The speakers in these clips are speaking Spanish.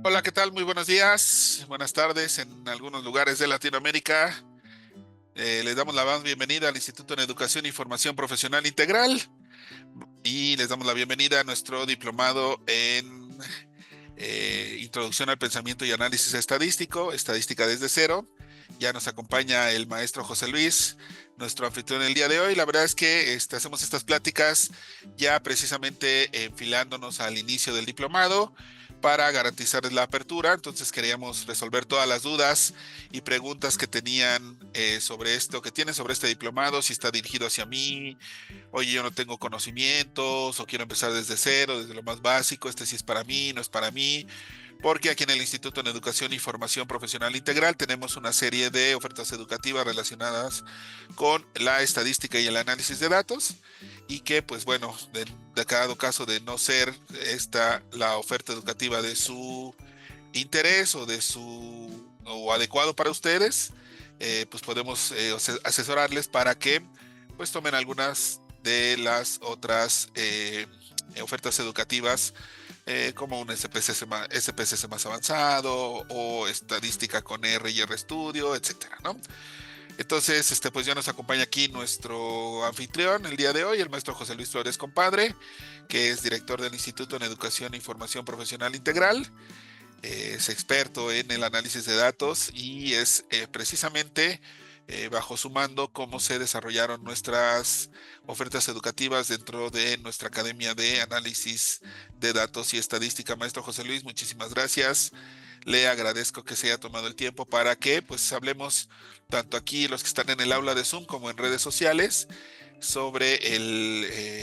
Hola, ¿qué tal? Muy buenos días, buenas tardes en algunos lugares de Latinoamérica. Les damos la más bienvenida al Instituto en Educación y Formación Profesional Integral y les damos la bienvenida a nuestro diplomado en Introducción al Pensamiento y Análisis Estadístico, Estadística desde cero. Ya nos acompaña el maestro José Luis, nuestro anfitrión el día de hoy. La verdad es que hacemos estas pláticas ya precisamente enfilándonos al inicio del diplomado para garantizarles la apertura. Entonces queríamos resolver todas las dudas y preguntas que tenían sobre esto, que tienen sobre este diplomado, si está dirigido hacia mí, oye, yo no tengo conocimientos o quiero empezar desde cero, desde lo más básico, este sí es para mí, no es para mí, porque aquí en el Instituto en Educación y Formación Profesional Integral tenemos una serie de ofertas educativas relacionadas con la estadística y el análisis de datos y que, pues bueno, de cada caso de no ser esta la oferta educativa de su interés o de su o adecuado para ustedes, pues podemos asesorarles para que pues tomen algunas de las otras ofertas educativas como un SPSS más avanzado o estadística con R y RStudio, etcétera, ¿no? Entonces, pues ya nos acompaña aquí nuestro anfitrión el día de hoy, el maestro José Luis Flores Compadre, que es director del Instituto en Educación e Información Profesional Integral. Es experto en el análisis de datos y es precisamente bajo su mando cómo se desarrollaron nuestras ofertas educativas dentro de nuestra Academia de Análisis de Datos y Estadística. Maestro José Luis, muchísimas gracias. Le agradezco que se haya tomado el tiempo para que pues hablemos tanto aquí los que están en el aula de Zoom como en redes sociales sobre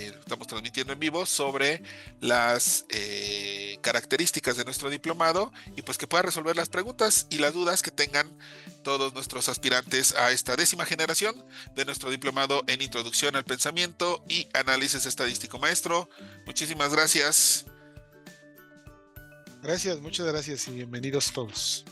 estamos transmitiendo en vivo sobre las características de nuestro diplomado y pues que pueda resolver las preguntas y las dudas que tengan todos nuestros aspirantes a esta 10ª generación de nuestro diplomado en Introducción al Pensamiento y Análisis Estadístico. Maestro, muchísimas gracias. Gracias, muchas gracias y bienvenidos todos.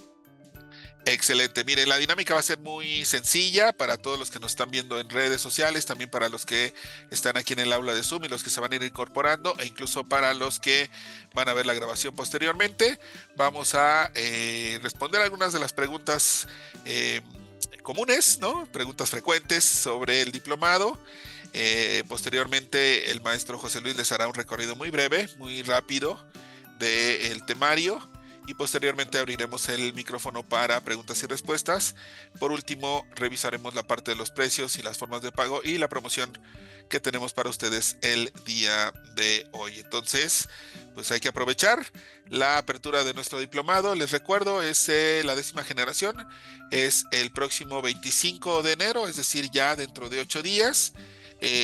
Excelente. Mire, la dinámica va a ser muy sencilla para todos los que nos están viendo en redes sociales, también para los que están aquí en el aula de Zoom y los que se van a ir incorporando, e incluso para los que van a ver la grabación posteriormente. Vamos a responder algunas de las preguntas comunes, ¿no? Preguntas frecuentes sobre el diplomado. Posteriormente, el maestro José Luis les hará un recorrido muy breve, muy rápido del temario y posteriormente abriremos el micrófono para preguntas y respuestas. Por último, revisaremos la parte de los precios y las formas de pago y la promoción que tenemos para ustedes el día de hoy. Entonces, pues hay que aprovechar la apertura de nuestro diplomado. Les recuerdo, es la 10ª generación, es el próximo 25 de enero, es decir, ya dentro de 8 días.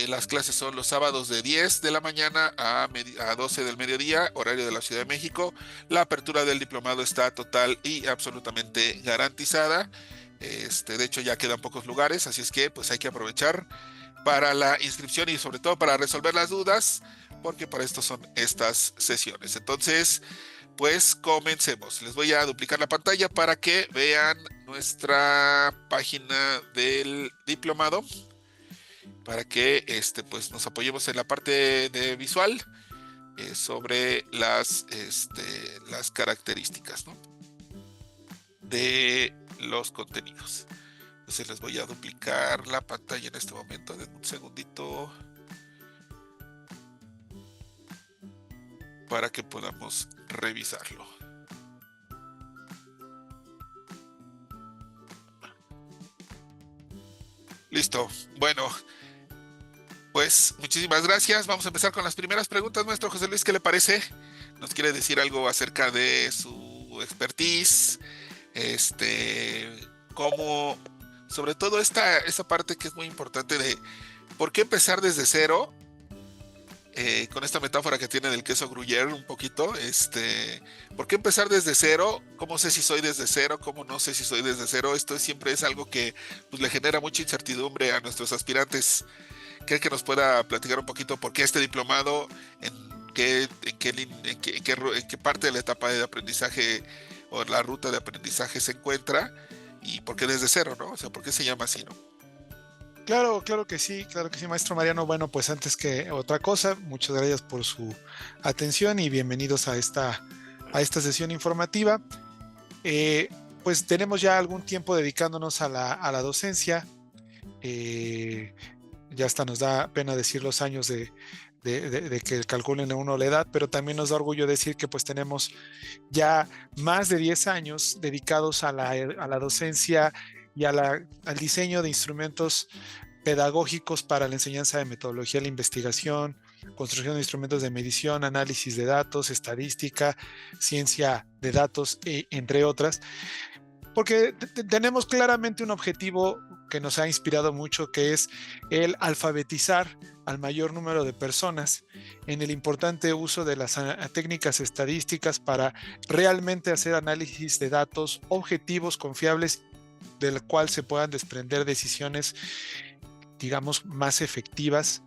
Las clases son los sábados de 10 de la mañana a 12 del mediodía, horario de la Ciudad de México. La apertura del diplomado está total y absolutamente garantizada. De hecho, ya quedan pocos lugares, así es que pues hay que aprovechar para la inscripción y sobre todo para resolver las dudas, porque para esto son estas sesiones. Entonces, pues comencemos. Les voy a duplicar la pantalla para que vean nuestra página del diplomado, para que pues nos apoyemos en la parte de visual sobre las características, ¿no? De los contenidos. Entonces les voy a duplicar la pantalla en este momento. Denme un segundito para que podamos revisarlo. Listo. Bueno, pues muchísimas gracias. Vamos a empezar con las primeras preguntas. Maestro José Luis, ¿qué le parece? ¿Nos quiere decir algo acerca de su expertise? Cómo, sobre todo esta parte que es muy importante de por qué empezar desde cero, con esta metáfora que tiene del queso Gruyère un poquito, ¿por qué empezar desde cero? ¿Cómo sé si soy desde cero? ¿Cómo no sé si soy desde cero? Esto siempre es algo que pues, le genera mucha incertidumbre a nuestros aspirantes. ¿Cree que nos pueda platicar un poquito por qué este diplomado, en qué parte de la etapa de aprendizaje o la ruta de aprendizaje se encuentra y por qué desde cero, ¿no? O sea, ¿por qué se llama así, no? Claro que sí, maestro Mariano. Bueno, pues antes que otra cosa, muchas gracias por su atención y bienvenidos a esta a esta sesión informativa. Pues tenemos ya algún tiempo dedicándonos a la docencia. Ya hasta nos da pena decir los años de que calculen a uno la edad, pero también nos da orgullo decir que pues tenemos ya más de 10 años dedicados a la docencia y al diseño de instrumentos pedagógicos para la enseñanza de metodología de la investigación, construcción de instrumentos de medición, análisis de datos, estadística, ciencia de datos, entre otras, porque tenemos claramente un objetivo que nos ha inspirado mucho, que es el alfabetizar al mayor número de personas en el importante uso de las técnicas estadísticas para realmente hacer análisis de datos objetivos, confiables, del cual se puedan desprender decisiones, digamos, más efectivas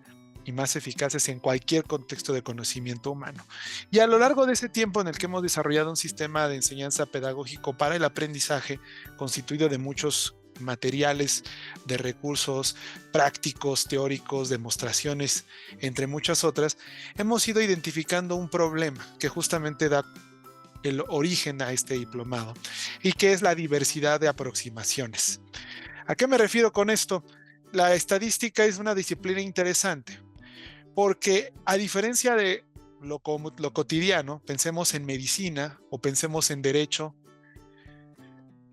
y más eficaces en cualquier contexto de conocimiento humano. Y a lo largo de ese tiempo en el que hemos desarrollado un sistema de enseñanza pedagógico para el aprendizaje, constituido de muchos materiales, de recursos prácticos, teóricos, demostraciones, entre muchas otras, hemos ido identificando un problema que justamente da el origen a este diplomado, y que es la diversidad de aproximaciones. ¿A qué me refiero con esto? La estadística es una disciplina interesante porque, a diferencia de lo cotidiano, pensemos en medicina o pensemos en derecho,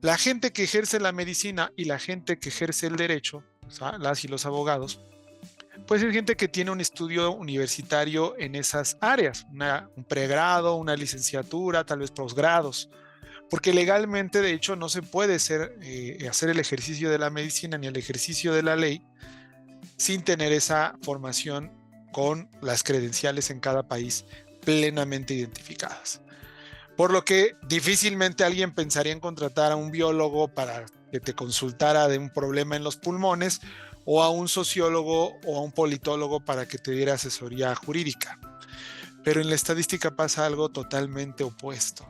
la gente que ejerce la medicina y la gente que ejerce el derecho, o sea, las y los abogados, pues es gente que tiene un estudio universitario en esas áreas, un pregrado, una licenciatura, tal vez posgrados, porque legalmente, de hecho, no se puede hacer el ejercicio de la medicina ni el ejercicio de la ley sin tener esa formación con las credenciales en cada país plenamente identificadas. Por lo que difícilmente alguien pensaría en contratar a un biólogo para que te consultara de un problema en los pulmones, o a un sociólogo o a un politólogo para que te diera asesoría jurídica. Pero en la estadística pasa algo totalmente opuesto.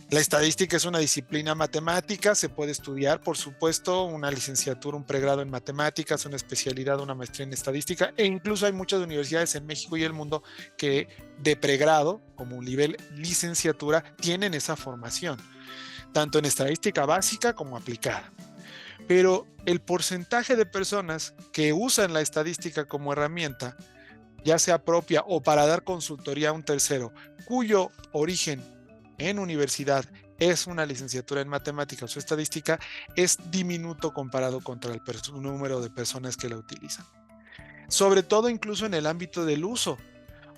La estadística es una disciplina matemática, se puede estudiar, por supuesto, una licenciatura, un pregrado en matemáticas, una especialidad, una maestría en estadística, e incluso hay muchas universidades en México y el mundo que de pregrado, como un nivel licenciatura, tienen esa formación, tanto en estadística básica como aplicada. Pero el porcentaje de personas que usan la estadística como herramienta, ya sea propia o para dar consultoría a un tercero, cuyo origen en universidad es una licenciatura en matemáticas o estadística, es diminuto comparado contra el número de personas que la utilizan. Sobre todo incluso en el ámbito del uso.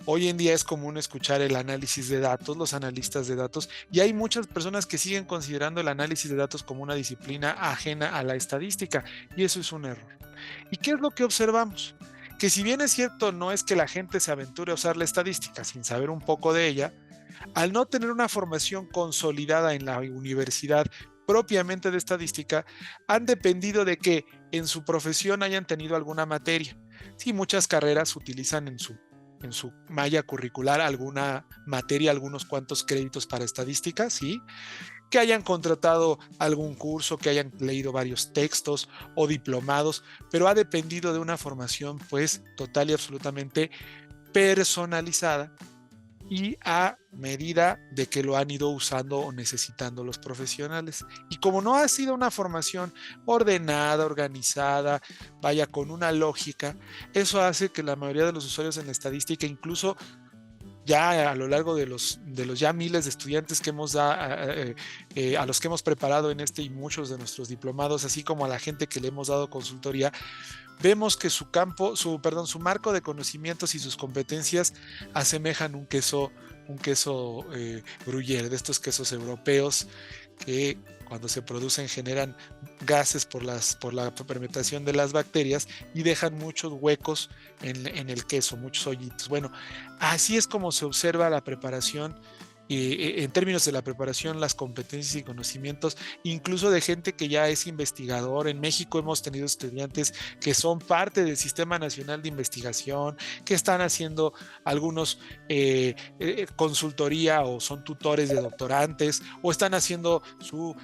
Hoy en día es común escuchar el análisis de datos, los analistas de datos, y hay muchas personas que siguen considerando el análisis de datos como una disciplina ajena a la estadística, y eso es un error. ¿Y qué es lo que observamos? Que si bien es cierto, no es que la gente se aventure a usar la estadística sin saber un poco de ella, al no tener una formación consolidada en la universidad propiamente de estadística, han dependido de que en su profesión hayan tenido alguna materia. Sí, muchas carreras utilizan en su malla curricular alguna materia, algunos cuantos créditos para estadística, sí, que hayan contratado algún curso, que hayan leído varios textos o diplomados, pero ha dependido de una formación pues total y absolutamente personalizada, y a medida de que lo han ido usando o necesitando los profesionales. Y como no ha sido una formación ordenada, organizada, vaya, con una lógica, eso hace que la mayoría de los usuarios en la estadística, incluso ya a lo largo de los ya miles de estudiantes que hemos a los que hemos preparado en este y muchos de nuestros diplomados, así como a la gente que le hemos dado consultoría, vemos que su marco de conocimientos y sus competencias asemejan un queso gruyère, de estos quesos europeos que cuando se producen generan gases por la fermentación de las bacterias y dejan muchos huecos en el queso, muchos hoyitos. Bueno, así es como se observa la preparación, en términos de la preparación, las competencias y conocimientos, incluso de gente que ya es investigador. En México hemos tenido estudiantes que son parte del Sistema Nacional de Investigación, que están haciendo algunos consultoría o son tutores de doctorantes o están haciendo su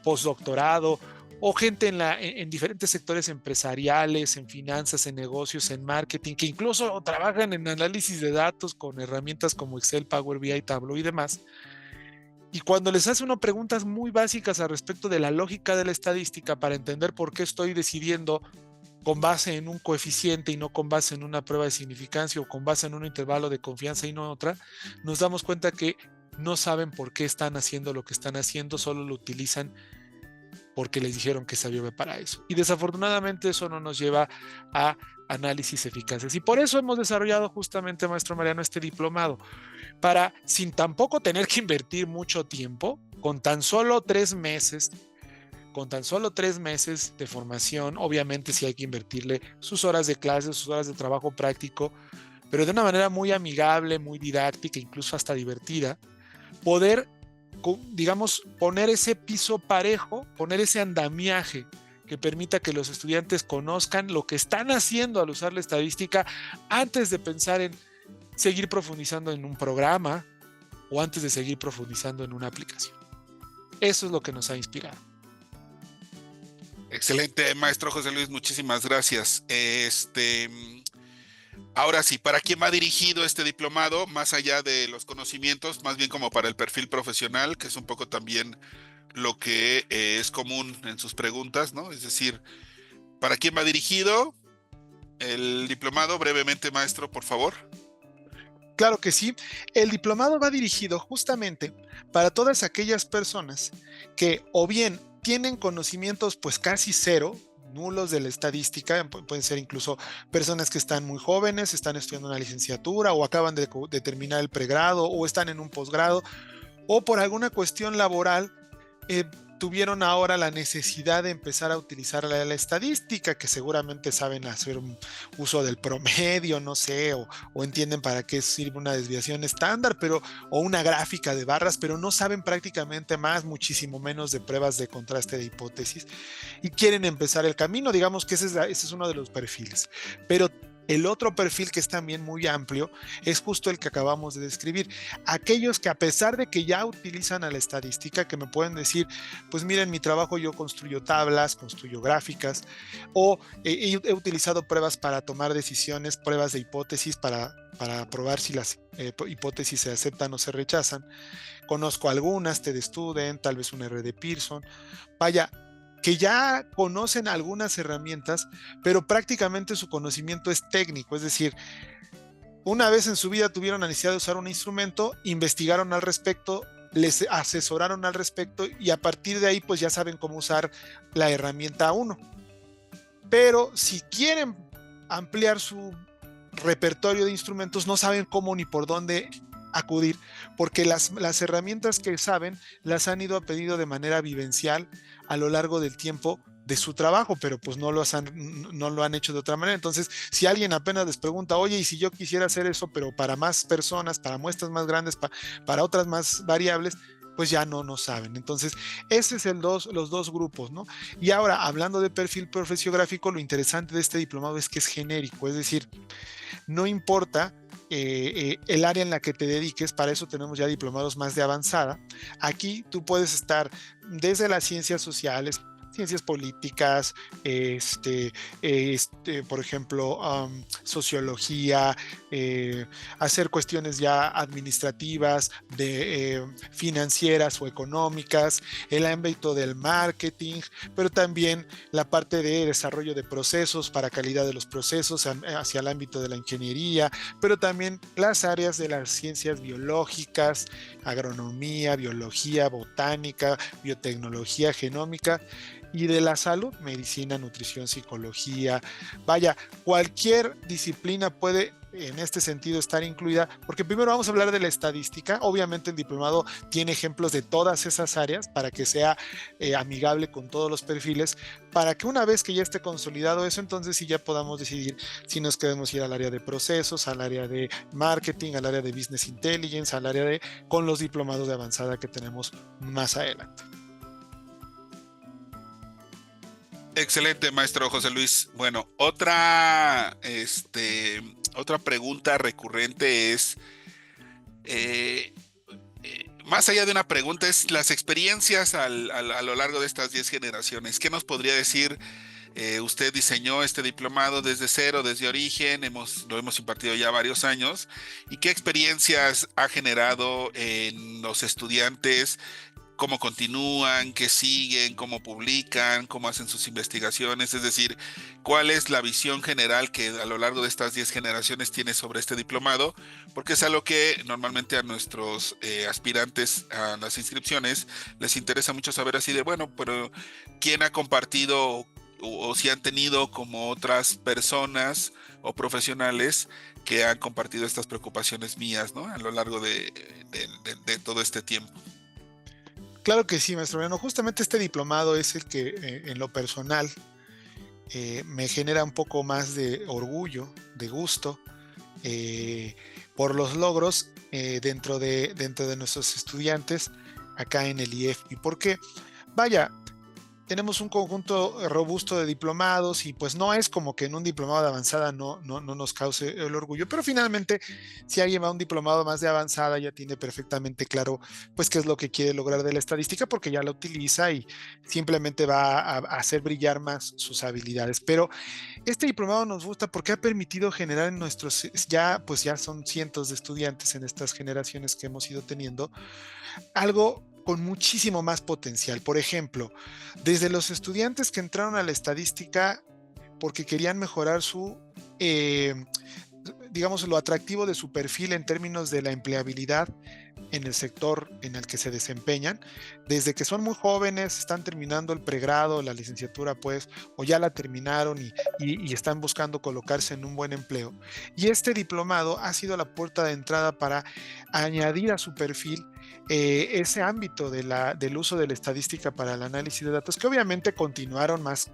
postdoctorado o gente en diferentes sectores empresariales, en finanzas, en negocios, en marketing, que incluso trabajan en análisis de datos con herramientas como Excel, Power BI, Tableau y demás. Y cuando les hace uno preguntas muy básicas al respecto de la lógica de la estadística para entender por qué estoy decidiendo con base en un coeficiente y no con base en una prueba de significancia o con base en un intervalo de confianza y no otra, nos damos cuenta que no saben por qué están haciendo lo que están haciendo, solo lo utilizan porque les dijeron que sirve para eso. Y desafortunadamente eso no nos lleva a análisis eficaces. Y por eso hemos desarrollado justamente, maestro Mariano, este diplomado, para sin tampoco tener que invertir mucho tiempo, con tan solo 3 meses. Con tan solo 3 meses de formación, obviamente sí hay que invertirle sus horas de clase, sus horas de trabajo práctico, pero de una manera muy amigable, muy didáctica, incluso hasta divertida, poder, digamos, poner ese piso parejo, poner ese andamiaje que permita que los estudiantes conozcan lo que están haciendo al usar la estadística antes de pensar en seguir profundizando en un programa o antes de seguir profundizando en una aplicación. Eso es lo que nos ha inspirado. Excelente, maestro José Luis, muchísimas gracias. Ahora sí, ¿para quién va dirigido este diplomado? Más allá de los conocimientos, más bien como para el perfil profesional, que es un poco también lo que es común en sus preguntas, ¿no? Es decir, ¿para quién va dirigido el diplomado? Brevemente, maestro, por favor. Claro que sí. El diplomado va dirigido justamente para todas aquellas personas que o bien tienen conocimientos pues casi cero, nulos de la estadística, pueden ser incluso personas que están muy jóvenes, están estudiando una licenciatura o acaban de terminar el pregrado o están en un posgrado o por alguna cuestión laboral tuvieron ahora la necesidad de empezar a utilizar la estadística, que seguramente saben hacer un uso del promedio, no sé, o entienden para qué sirve una desviación estándar, pero, o una gráfica de barras, pero no saben prácticamente más, muchísimo menos de pruebas de contraste de hipótesis, y quieren empezar el camino. Digamos que ese es uno de los perfiles. Pero el otro perfil, que es también muy amplio, es justo el que acabamos de describir. Aquellos que, a pesar de que ya utilizan a la estadística, que me pueden decir, pues miren, mi trabajo yo construyo tablas, construyo gráficas, o he utilizado pruebas para tomar decisiones, pruebas de hipótesis para probar si las hipótesis se aceptan o se rechazan. Conozco algunas, TED Student, tal vez un R de Pearson. Vaya, que ya conocen algunas herramientas, pero prácticamente su conocimiento es técnico, es decir, una vez en su vida tuvieron la necesidad de usar un instrumento, investigaron al respecto, les asesoraron al respecto y a partir de ahí pues ya saben cómo usar la herramienta 1. Pero si quieren ampliar su repertorio de instrumentos, no saben cómo ni por dónde acudir, porque las herramientas que saben las han ido a pedido de manera vivencial a lo largo del tiempo de su trabajo, pero pues no lo han hecho de otra manera. Entonces, si alguien apenas les pregunta, oye, y si yo quisiera hacer eso, pero para más personas, para muestras más grandes, para otras más variables, pues ya no saben. Entonces, ese es los dos grupos, ¿no? Y ahora, hablando de perfil profesiográfico, lo interesante de este diplomado es que es genérico, es decir, no importa el área en la que te dediques, para eso tenemos ya diplomados más de avanzada. Aquí tú puedes estar desde las ciencias sociales, ciencias políticas, por ejemplo, sociología, hacer cuestiones ya administrativas, financieras o económicas, el ámbito del marketing, pero también la parte de desarrollo de procesos para calidad de los procesos hacia el ámbito de la ingeniería, pero también las áreas de las ciencias biológicas, agronomía, biología, botánica, biotecnología, genómica, y de la salud, medicina, nutrición, psicología. Vaya, cualquier disciplina puede en este sentido estar incluida, porque primero vamos a hablar de la estadística. Obviamente el diplomado tiene ejemplos de todas esas áreas para que sea amigable con todos los perfiles, para que una vez que ya esté consolidado eso, entonces sí ya podamos decidir si nos queremos ir al área de procesos, al área de marketing, al área de business intelligence, al área de con los diplomados de avanzada que tenemos más adelante. Excelente, maestro José Luis. Bueno, otra pregunta recurrente es, más allá de una pregunta, es las experiencias a lo largo de estas 10 generaciones. ¿Qué nos podría decir? Usted diseñó este diplomado desde cero, desde origen, lo hemos impartido ya varios años. ¿Y qué experiencias ha generado en los estudiantes? ¿Cómo continúan? ¿Qué siguen? ¿Cómo publican? ¿Cómo hacen sus investigaciones? Es decir, ¿cuál es la visión general que a lo largo de estas 10 generaciones tiene sobre este diplomado? Porque es algo que normalmente a nuestros aspirantes a las inscripciones les interesa mucho saber así de, bueno, pero ¿quién ha compartido o si han tenido como otras personas o profesionales que han compartido estas preocupaciones mías, ¿no? A lo largo de todo este tiempo. Claro que sí, maestro Mariano. Justamente este diplomado es el que en lo personal me genera un poco más de orgullo, de gusto, por los logros dentro de nuestros estudiantes acá en el IEFPI. Porque, vaya, tenemos un conjunto robusto de diplomados y pues no es como que en un diplomado de avanzada no nos cause el orgullo, pero finalmente si alguien va a un diplomado más de avanzada ya tiene perfectamente claro pues qué es lo que quiere lograr de la estadística porque ya la utiliza y simplemente va a hacer brillar más sus habilidades. Pero este diplomado nos gusta porque ha permitido generar en nuestros, ya son cientos de estudiantes en estas generaciones que hemos ido teniendo, algo con muchísimo más potencial. Por ejemplo, desde los estudiantes que entraron a la estadística porque querían mejorar digamos, lo atractivo de su perfil en términos de la empleabilidad en el sector en el que se desempeñan, desde que son muy jóvenes, están terminando el pregrado, la licenciatura, pues, o ya la terminaron y están buscando colocarse en un buen empleo. Y este diplomado ha sido la puerta de entrada para añadir a su perfil ese ámbito del uso de la estadística para el análisis de datos, que obviamente continuaron más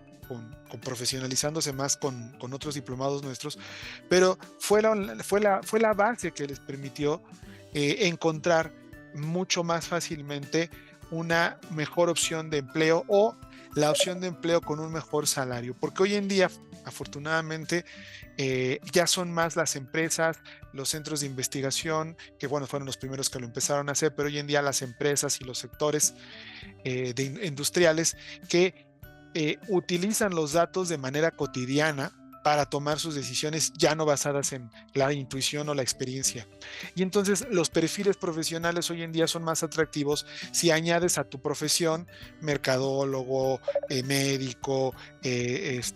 profesionalizándose más con otros diplomados nuestros, pero fue la base que les permitió encontrar mucho más fácilmente una mejor opción de empleo o la opción de empleo con un mejor salario, porque hoy en día, afortunadamente, ya son más las empresas, los centros de investigación, que bueno, fueron los primeros que lo empezaron a hacer, pero hoy en día las empresas y los sectores industriales que utilizan los datos de manera cotidiana para tomar sus decisiones ya no basadas en la intuición o la experiencia. Y entonces los perfiles profesionales hoy en día son más atractivos si añades a tu profesión mercadólogo, médico,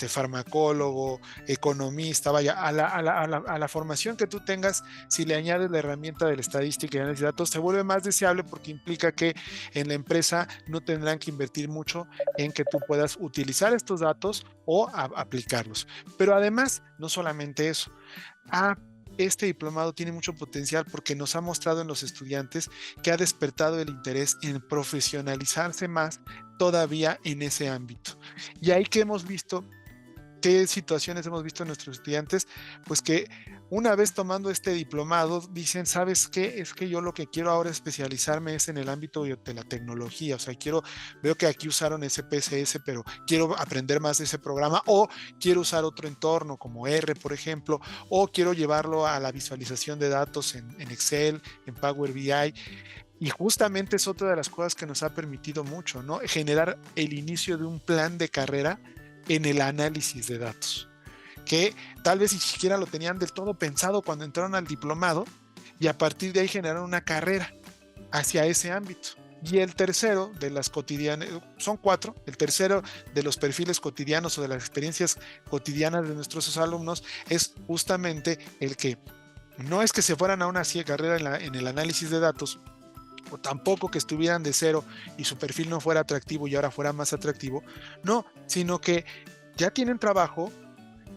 farmacólogo, economista, vaya, a la formación que tú tengas, si le añades la herramienta de la estadística y análisis de datos, se vuelve más deseable porque implica que en la empresa no tendrán que invertir mucho en que tú puedas utilizar estos datos o aplicarlos. Pero además, no solamente eso, este diplomado tiene mucho potencial porque nos ha mostrado en los estudiantes que ha despertado el interés en profesionalizarse más todavía en ese ámbito. Y ahí que hemos visto, qué situaciones hemos visto en nuestros estudiantes, pues que una vez tomando este diplomado dicen, ¿sabes qué? Es que yo lo que quiero ahora especializarme es en el ámbito de la tecnología, o sea, veo que aquí usaron SPSS, pero quiero aprender más de ese programa, o quiero usar otro entorno como R, por ejemplo, o quiero llevarlo a la visualización de datos en Excel, en Power BI. Y justamente es otra de las cosas que nos ha permitido mucho, ¿no? Generar el inicio de un plan de carrera en el análisis de datos, que tal vez ni siquiera lo tenían del todo pensado cuando entraron al diplomado y a partir de ahí generaron una carrera hacia ese ámbito. Y el tercero de las cotidianas, son 4, el tercero de los perfiles cotidianos o de las experiencias cotidianas de nuestros alumnos es justamente el que no es que se fueran a una carrera en el análisis de datos, o tampoco que estuvieran de cero y su perfil no fuera atractivo y ahora fuera más atractivo, no, sino que ya tienen trabajo,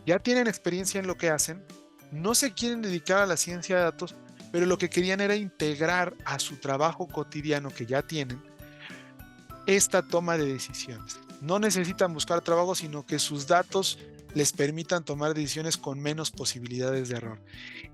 ya tienen experiencia en lo que hacen, no se quieren dedicar a la ciencia de datos, pero lo que querían era integrar a su trabajo cotidiano que ya tienen esta toma de decisiones. No necesitan buscar trabajo, sino que sus datos les permitan tomar decisiones con menos posibilidades de error.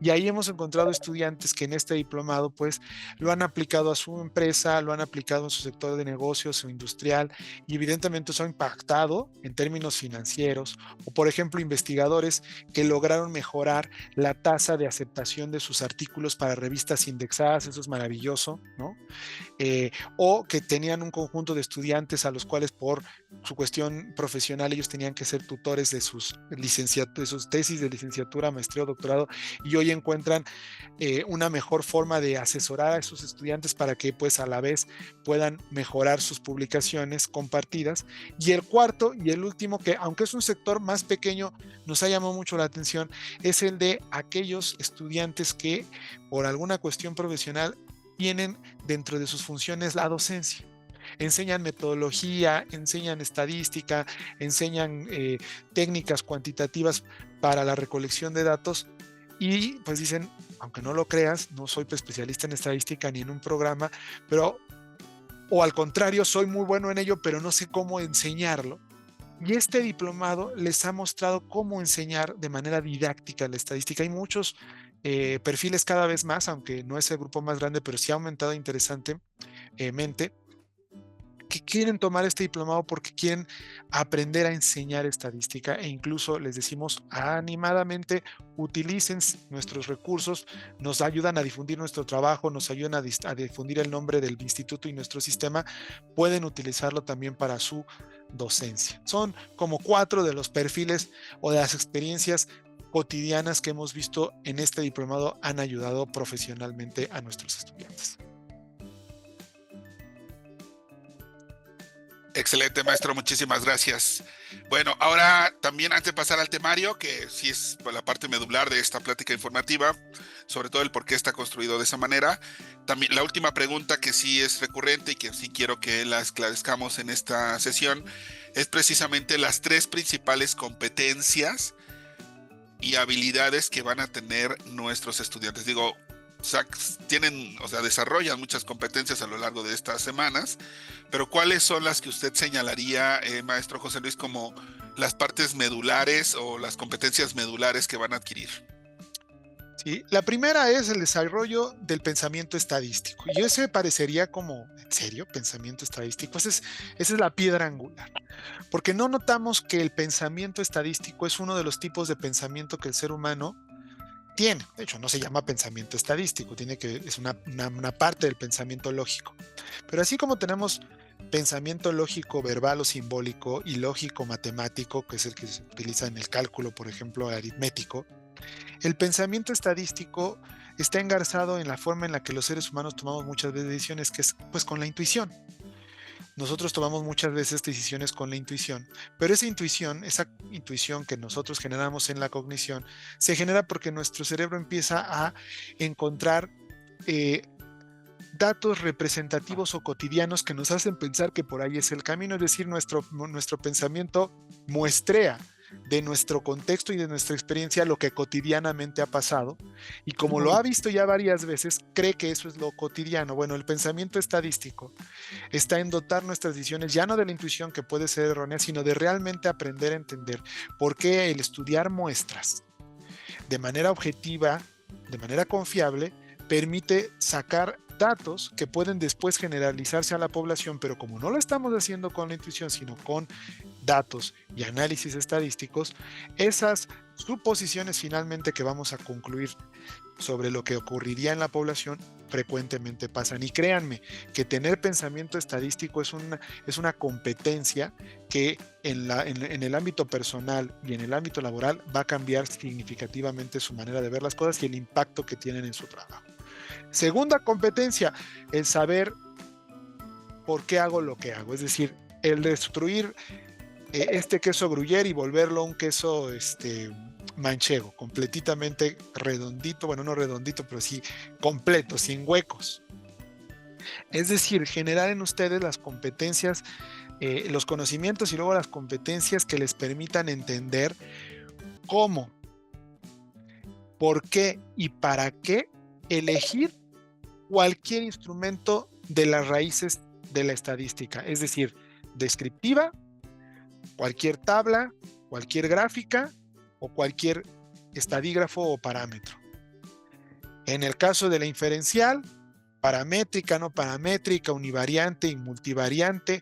Y ahí hemos encontrado estudiantes que en este diplomado pues lo han aplicado a su empresa, lo han aplicado en su sector de negocios o industrial, y evidentemente eso ha impactado en términos financieros. O por ejemplo, investigadores que lograron mejorar la tasa de aceptación de sus artículos para revistas indexadas, eso es maravilloso, ¿no? O que tenían un conjunto de estudiantes a los cuales por su cuestión profesional ellos tenían que ser tutores de sus tesis de licenciatura, maestría o doctorado, y hoy encuentran una mejor forma de asesorar a esos estudiantes para que pues a la vez puedan mejorar sus publicaciones compartidas. Y el cuarto y el último, que aunque es un sector más pequeño, nos ha llamado mucho la atención, es el de aquellos estudiantes que por alguna cuestión profesional tienen dentro de sus funciones la docencia. Enseñan metodología, enseñan estadística, enseñan técnicas cuantitativas para la recolección de datos, y pues dicen, aunque no lo creas, no soy especialista en estadística ni en un programa, pero, o al contrario, soy muy bueno en ello, pero no sé cómo enseñarlo. Y este diplomado les ha mostrado cómo enseñar de manera didáctica la estadística. Hay muchos perfiles cada vez más, aunque no es el grupo más grande, pero sí ha aumentado interesantemente, que quieren tomar este diplomado porque quieren aprender a enseñar estadística, e incluso les decimos animadamente, utilicen nuestros recursos, nos ayudan a difundir nuestro trabajo, nos ayudan a difundir el nombre del instituto y nuestro sistema, pueden utilizarlo también para su docencia. Son como 4 de los perfiles o de las experiencias cotidianas que hemos visto en este diplomado han ayudado profesionalmente a nuestros estudiantes. Excelente, maestro, muchísimas gracias. Bueno, ahora también antes de pasar al temario, que sí es la parte medular de esta plática informativa, sobre todo el por qué está construido de esa manera, también la última pregunta que sí es recurrente y que sí quiero que la esclarezcamos en esta sesión, es precisamente las 3 principales competencias y habilidades que van a tener nuestros estudiantes. Digo, tienen, o sea, desarrollan muchas competencias a lo largo de estas semanas, pero ¿cuáles son las que usted señalaría, maestro José Luis, como las partes medulares o las competencias medulares que van a adquirir? Sí, la primera es el desarrollo del pensamiento estadístico. Y ese parecería como, ¿en serio? ¿Pensamiento estadístico? Esa es la piedra angular. Porque no notamos que el pensamiento estadístico es uno de los tipos de pensamiento que el ser humano tiene. De hecho, no se llama pensamiento estadístico, es una parte del pensamiento lógico. Pero así como tenemos pensamiento lógico verbal o simbólico y lógico matemático, que es el que se utiliza en el cálculo, por ejemplo, aritmético, el pensamiento estadístico está engarzado en la forma en la que los seres humanos tomamos muchas veces decisiones, que es pues con la intuición. Nosotros tomamos muchas veces decisiones con la intuición, pero esa intuición que nosotros generamos en la cognición, se genera porque nuestro cerebro empieza a encontrar datos representativos o cotidianos que nos hacen pensar que por ahí es el camino, es decir, nuestro pensamiento muestrea de nuestro contexto y de nuestra experiencia lo que cotidianamente ha pasado, y como lo ha visto ya varias veces, cree que eso es lo cotidiano. Bueno, el pensamiento estadístico está en dotar nuestras decisiones ya no de la intuición, que puede ser errónea, sino de realmente aprender a entender por qué el estudiar muestras de manera objetiva, de manera confiable, permite sacar datos que pueden después generalizarse a la población, pero como no lo estamos haciendo con la intuición, sino con datos y análisis estadísticos, esas suposiciones finalmente que vamos a concluir sobre lo que ocurriría en la población frecuentemente pasan. Y créanme que tener pensamiento estadístico es una competencia que en el ámbito personal y en el ámbito laboral va a cambiar significativamente su manera de ver las cosas y el impacto que tienen en su trabajo. Segunda competencia, el saber por qué hago lo que hago, es decir, el destruir este queso gruyere y volverlo un queso manchego, completamente redondito, bueno, no redondito, pero sí completo, sin huecos. Es decir, generar en ustedes las competencias, los conocimientos y luego las competencias que les permitan entender cómo, por qué y para qué elegir cualquier instrumento de las raíces de la estadística, es decir, descriptiva, cualquier tabla, cualquier gráfica o cualquier estadígrafo o parámetro. En el caso de la inferencial, paramétrica, no paramétrica, univariante y multivariante,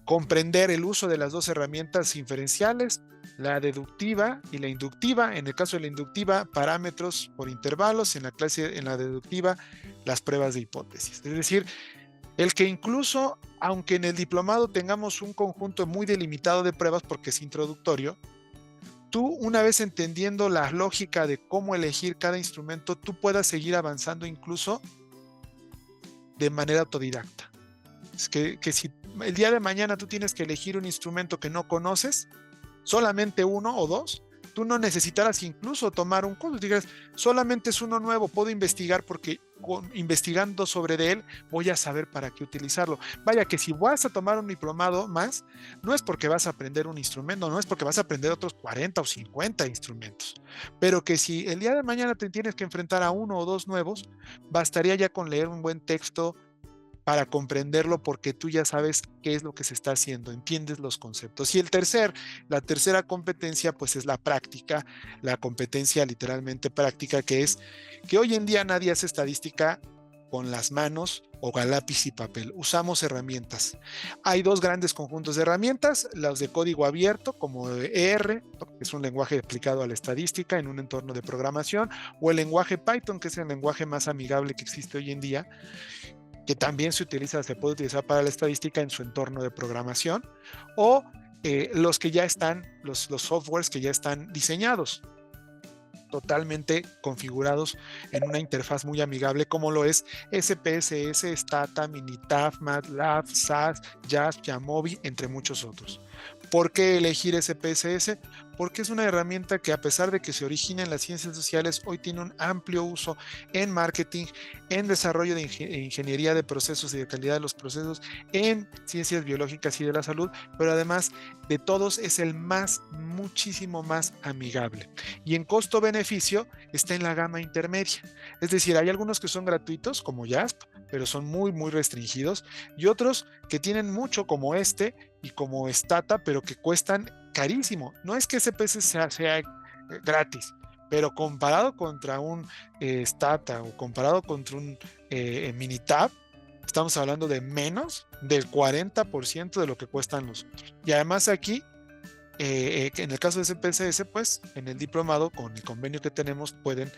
comprender el uso de las dos herramientas inferenciales, la deductiva y la inductiva. En el caso de la inductiva, parámetros por intervalos; en la deductiva, las pruebas de hipótesis. Es decir, el que incluso, aunque en el diplomado tengamos un conjunto muy delimitado de pruebas porque es introductorio, tú, una vez entendiendo la lógica de cómo elegir cada instrumento, tú puedas seguir avanzando incluso de manera autodidacta. Es que si el día de mañana tú tienes que elegir un instrumento que no conoces, solamente uno o dos, tú no necesitarás incluso tomar un curso. Digas, solamente es uno nuevo, puedo investigar porque investigando sobre él voy a saber para qué utilizarlo. Vaya que si vas a tomar un diplomado más, no es porque vas a aprender un instrumento, no es porque vas a aprender otros 40 o 50 instrumentos, pero que si el día de mañana te tienes que enfrentar a uno o dos nuevos, bastaría ya con leer un buen texto para comprenderlo, porque tú ya sabes qué es lo que se está haciendo, entiendes los conceptos. Y la tercera competencia, pues es la práctica, la competencia literalmente práctica, que es que hoy en día nadie hace estadística con las manos o a lápiz y papel. Usamos herramientas. Hay dos grandes conjuntos de herramientas: los de código abierto, como R, que es un lenguaje aplicado a la estadística en un entorno de programación, o el lenguaje Python, que es el lenguaje más amigable que existe hoy en día, que también se puede utilizar para la estadística en su entorno de programación, o los que ya están, los softwares que ya están diseñados, totalmente configurados en una interfaz muy amigable, como lo es SPSS, Stata, Minitab, MATLAB, SAS, JASP, Jamovi, entre muchos otros. ¿Por qué elegir SPSS? Porque es una herramienta que, a pesar de que se origina en las ciencias sociales, hoy tiene un amplio uso en marketing, en desarrollo de ingeniería de procesos y de calidad de los procesos, en ciencias biológicas y de la salud, pero además de todos es el muchísimo más amigable. Y en costo-beneficio está en la gama intermedia. Es decir, hay algunos que son gratuitos, como JASP, pero son muy, muy restringidos, y otros que tienen mucho, como este y como Stata, pero que cuestan carísimo. No es que SPSS sea gratis, pero comparado contra un Stata o comparado contra un Minitab, estamos hablando de menos del 40% de lo que cuestan los otros. Y además aquí, en el caso de SPSS, pues en el diplomado, con el convenio que tenemos, pueden,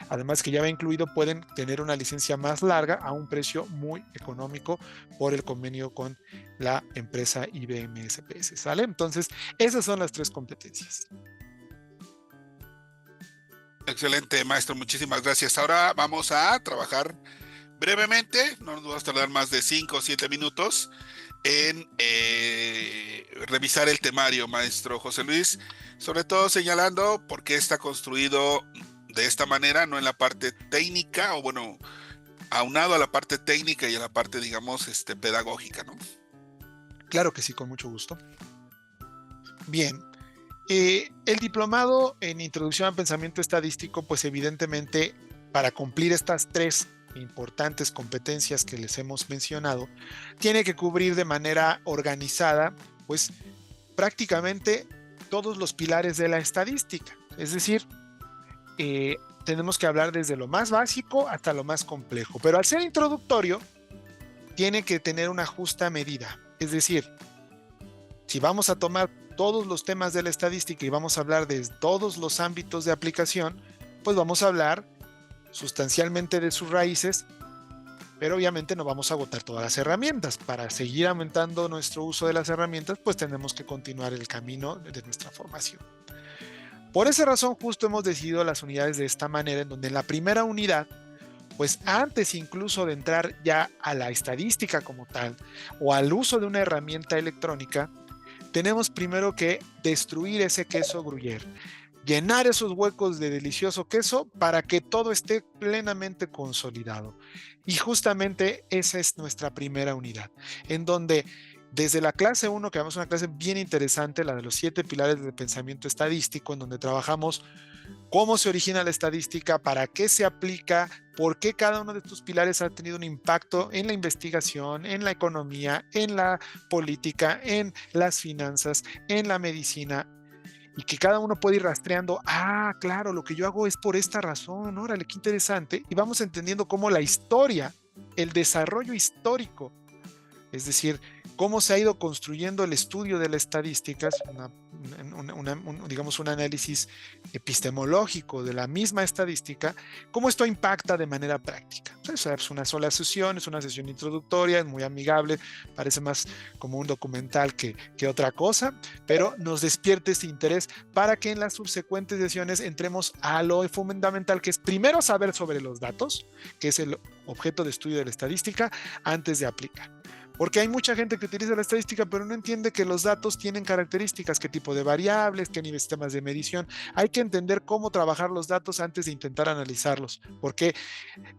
además que ya va incluido, pueden tener una licencia más larga a un precio muy económico por el convenio con la empresa IBM SPS, ¿sale? Entonces, esas son las tres competencias. Excelente, maestro, muchísimas gracias. Ahora vamos a trabajar brevemente, no nos vamos a tardar más de 5 o 7 minutos en revisar el temario, maestro José Luis, sobre todo señalando por qué está construido de esta manera, no en la parte técnica, o bueno, aunado a la parte técnica y a la parte, digamos, pedagógica, ¿no? Claro que sí, con mucho gusto. Bien, el diplomado en Introducción al Pensamiento Estadístico, pues evidentemente, para cumplir estas tres importantes competencias que les hemos mencionado, tiene que cubrir de manera organizada, pues prácticamente todos los pilares de la estadística. Es decir, tenemos que hablar desde lo más básico hasta lo más complejo, pero al ser introductorio tiene que tener una justa medida. Es decir, si vamos a tomar todos los temas de la estadística y vamos a hablar de todos los ámbitos de aplicación, pues vamos a hablar sustancialmente de sus raíces, pero obviamente no vamos a agotar todas las herramientas. Para seguir aumentando nuestro uso de las herramientas, pues tenemos que continuar el camino de nuestra formación. Por esa razón, justo hemos decidido las unidades de esta manera, en donde en la primera unidad, pues antes incluso de entrar ya a la estadística como tal, o al uso de una herramienta electrónica, tenemos primero que destruir ese queso Gruyère, llenar esos huecos de delicioso queso para que todo esté plenamente consolidado. Y justamente esa es nuestra primera unidad, en donde Desde la clase 1, que vamos a una clase bien interesante, la de los 7 pilares del pensamiento estadístico, en donde trabajamos cómo se origina la estadística, para qué se aplica, por qué cada uno de estos pilares ha tenido un impacto en la investigación, en la economía, en la política, en las finanzas, en la medicina, y que cada uno puede ir rastreando, claro, lo que yo hago es por esta razón, órale, qué interesante, y vamos entendiendo cómo la historia, el desarrollo histórico, es decir, cómo se ha ido construyendo el estudio de la estadística, digamos un análisis epistemológico de la misma estadística, cómo esto impacta de manera práctica. Es una sola sesión, es una sesión introductoria, es muy amigable, parece más como un documental que otra cosa, pero nos despierta este interés para que en las subsecuentes sesiones entremos a lo fundamental, que es primero saber sobre los datos, que es el objeto de estudio de la estadística, antes de aplicar. Porque hay mucha gente que utiliza la estadística, pero no entiende que los datos tienen características, qué tipo de variables, qué sistemas de medición. Hay que entender cómo trabajar los datos antes de intentar analizarlos, porque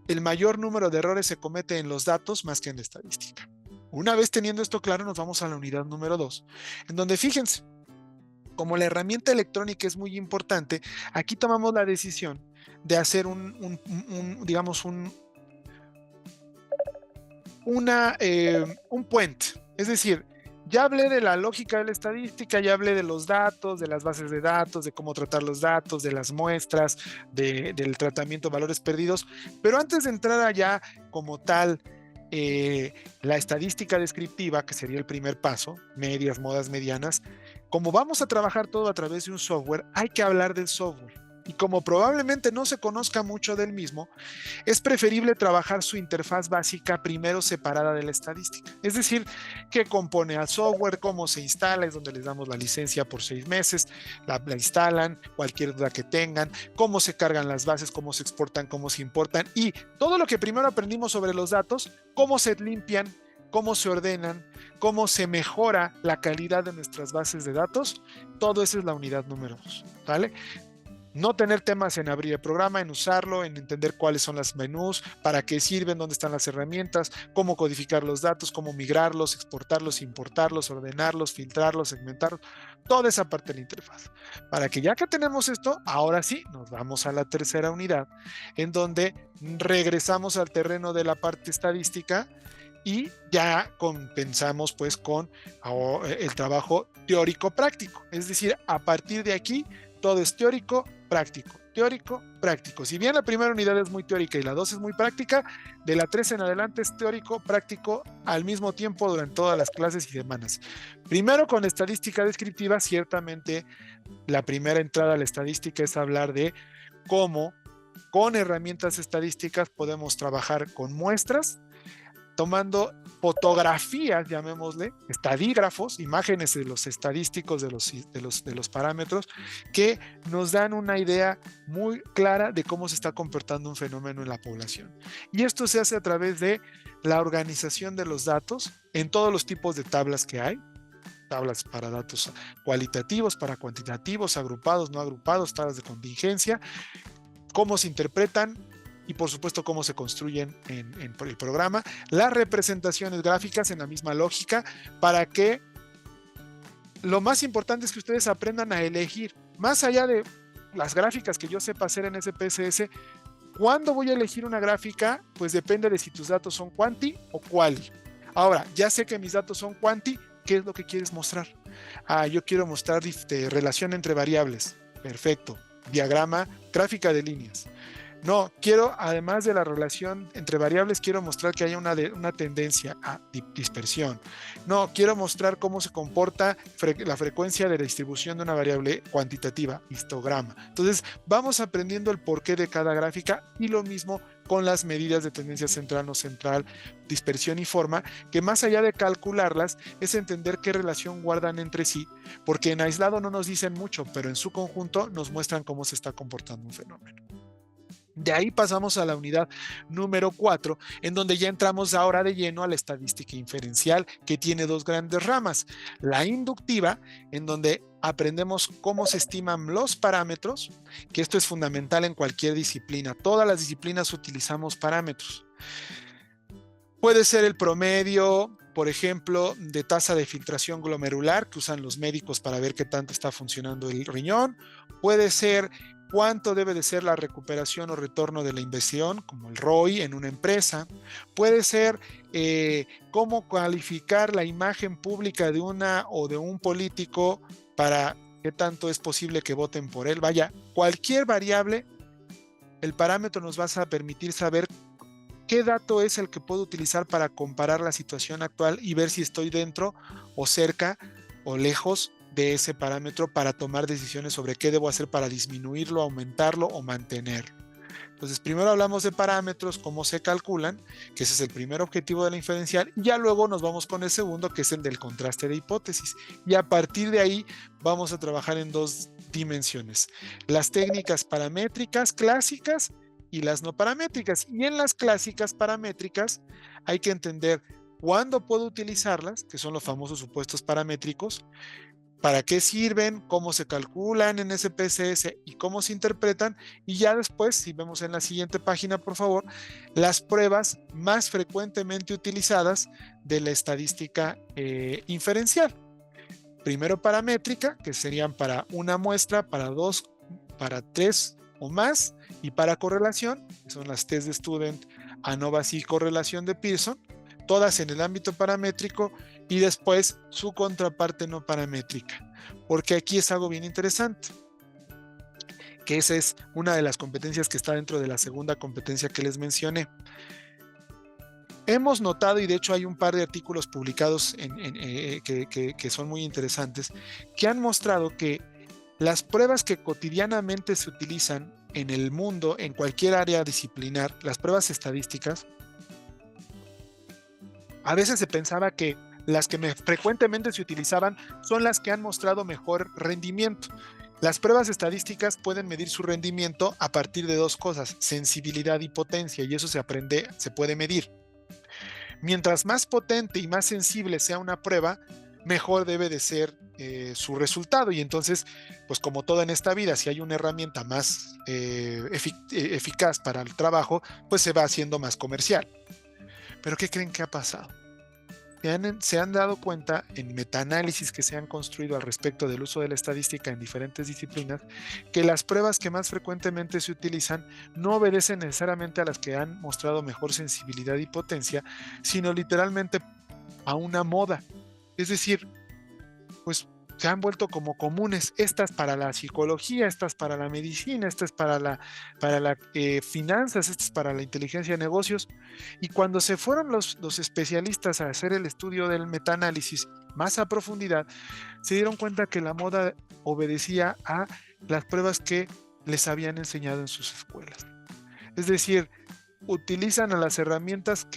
el mayor número de errores se comete en los datos más que en la estadística. Una vez teniendo esto claro, nos vamos a la unidad número 2, en donde fíjense, como la herramienta electrónica es muy importante, aquí tomamos la decisión de hacer digamos, un puente. Es decir, ya hablé de la lógica de la estadística, ya hablé de los datos, de las bases de datos, de cómo tratar los datos, de las muestras, del tratamiento de valores perdidos, pero antes de entrar allá como tal, la estadística descriptiva, que sería el primer paso, medias, modas, medianas, como vamos a trabajar todo a través de un software, hay que hablar del software. Y como probablemente no se conozca mucho del mismo, es preferible trabajar su interfaz básica primero separada de la estadística. Es decir, qué compone al software, cómo se instala, es donde les damos la licencia por 6 meses, la instalan, cualquier duda que tengan, cómo se cargan las bases, cómo se exportan, cómo se importan, y todo lo que primero aprendimos sobre los datos, cómo se limpian, cómo se ordenan, cómo se mejora la calidad de nuestras bases de datos, todo eso es la unidad número 2, ¿vale? No tener temas en abrir el programa, en usarlo, en entender cuáles son las menús, para qué sirven, dónde están las herramientas, cómo codificar los datos, cómo migrarlos, exportarlos, importarlos, ordenarlos, filtrarlos, segmentarlos, toda esa parte de la interfaz. Para que ya que tenemos esto, ahora sí, nos vamos a la tercera unidad, en donde regresamos al terreno de la parte estadística y ya compensamos pues con el trabajo teórico práctico. Es decir, a partir de aquí, todo es teórico, práctico, teórico, práctico. Si bien la primera unidad es muy teórica y la 2 es muy práctica, de la 3 en adelante es teórico, práctico al mismo tiempo durante todas las clases y semanas. Primero con estadística descriptiva, ciertamente la primera entrada a la estadística es hablar de cómo con herramientas estadísticas podemos trabajar con muestras, tomando fotografías, llamémosle, estadígrafos, imágenes de los estadísticos de los parámetros, que nos dan una idea muy clara de cómo se está comportando un fenómeno en la población. Y esto se hace a través de la organización de los datos en todos los tipos de tablas que hay, tablas para datos cualitativos, para cuantitativos, agrupados, no agrupados, tablas de contingencia, cómo se interpretan, y por supuesto cómo se construyen en el programa, las representaciones gráficas en la misma lógica, para que lo más importante es que ustedes aprendan a elegir, más allá de las gráficas que yo sepa hacer en SPSS, ¿cuándo voy a elegir una gráfica? Pues depende de si tus datos son quanti o quali. Ahora, ya sé que mis datos son quanti, ¿qué es lo que quieres mostrar? Yo quiero mostrar relación entre variables. Perfecto. Diagrama, gráfica de líneas. No, quiero, además de la relación entre variables, quiero mostrar que hay una tendencia a dispersión. No, quiero mostrar cómo se comporta la frecuencia de la distribución de una variable cuantitativa, histograma. Entonces, vamos aprendiendo el porqué de cada gráfica y lo mismo con las medidas de tendencia central, no central, dispersión y forma, que más allá de calcularlas, es entender qué relación guardan entre sí, porque en aislado no nos dicen mucho, pero en su conjunto nos muestran cómo se está comportando un fenómeno. De ahí pasamos a la unidad número 4, en donde ya entramos ahora de lleno a la estadística inferencial, que tiene 2 grandes ramas. La inductiva, en donde aprendemos cómo se estiman los parámetros, que esto es fundamental en cualquier disciplina. Todas las disciplinas utilizamos parámetros. Puede ser el promedio, por ejemplo, de tasa de filtración glomerular que usan los médicos para ver qué tanto está funcionando el riñón. Puede ser cuánto debe de ser la recuperación o retorno de la inversión, como el ROI en una empresa. Puede ser cómo calificar la imagen pública de una o de un político para qué tanto es posible que voten por él. Vaya, cualquier variable, el parámetro nos va a permitir saber qué dato es el que puedo utilizar para comparar la situación actual y ver si estoy dentro o cerca o lejos de ese parámetro para tomar decisiones sobre qué debo hacer para disminuirlo, aumentarlo o mantenerlo. Entonces, primero hablamos de parámetros, cómo se calculan, que ese es el primer objetivo de la inferencial, y ya luego nos vamos con el segundo, que es el del contraste de hipótesis. Y a partir de ahí vamos a trabajar en dos dimensiones: las técnicas paramétricas clásicas y las no paramétricas. Y en las clásicas paramétricas hay que entender cuándo puedo utilizarlas, que son los famosos supuestos paramétricos, para qué sirven, cómo se calculan en SPSS y cómo se interpretan. Y ya después, si vemos en la siguiente página, por favor, las pruebas más frecuentemente utilizadas de la estadística inferencial. Primero paramétrica, que serían para una muestra, para dos, para tres o más, y para correlación, que son las test de Student, ANOVA y correlación de Pearson, todas en el ámbito paramétrico, y después su contraparte no paramétrica, porque aquí es algo bien interesante, que esa es una de las competencias que está dentro de la segunda competencia que les mencioné. Hemos notado, y de hecho hay un par de artículos publicados que son muy interesantes, que han mostrado que las pruebas que cotidianamente se utilizan en el mundo, en cualquier área disciplinar, las pruebas estadísticas, a veces se pensaba que las que frecuentemente se utilizaban son las que han mostrado mejor rendimiento. Las pruebas estadísticas pueden medir su rendimiento a partir de dos cosas: sensibilidad y potencia, y eso se puede medir. Mientras más potente y más sensible sea una prueba, mejor debe de ser su resultado. Y entonces, pues como todo en esta vida, si hay una herramienta más eficaz para el trabajo, pues se va haciendo más comercial. ¿Pero qué creen que ha pasado? Se han dado cuenta en metaanálisis que se han construido al respecto del uso de la estadística en diferentes disciplinas, que las pruebas que más frecuentemente se utilizan no obedecen necesariamente a las que han mostrado mejor sensibilidad y potencia, sino literalmente a una moda. Es decir, pues se han vuelto como comunes, estas para la psicología, estas para la medicina, estas para las finanzas, estas para la inteligencia de negocios. Y cuando se fueron los especialistas a hacer el estudio del metaanálisis más a profundidad, se dieron cuenta que la moda obedecía a las pruebas que les habían enseñado en sus escuelas. Es decir, utilizan a las herramientas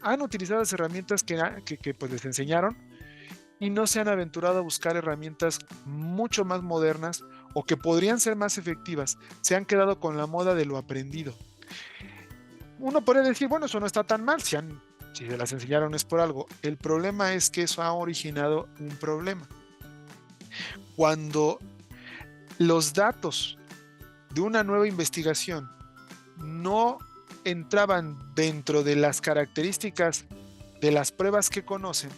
han utilizado las herramientas que pues les enseñaron, y no se han aventurado a buscar herramientas mucho más modernas o que podrían ser más efectivas. Se han quedado con la moda de lo aprendido. Uno puede decir, bueno, eso no está tan mal, si se las enseñaron es por algo. El problema es que eso ha originado un problema. Cuando los datos de una nueva investigación no entraban dentro de las características de las pruebas que conocen,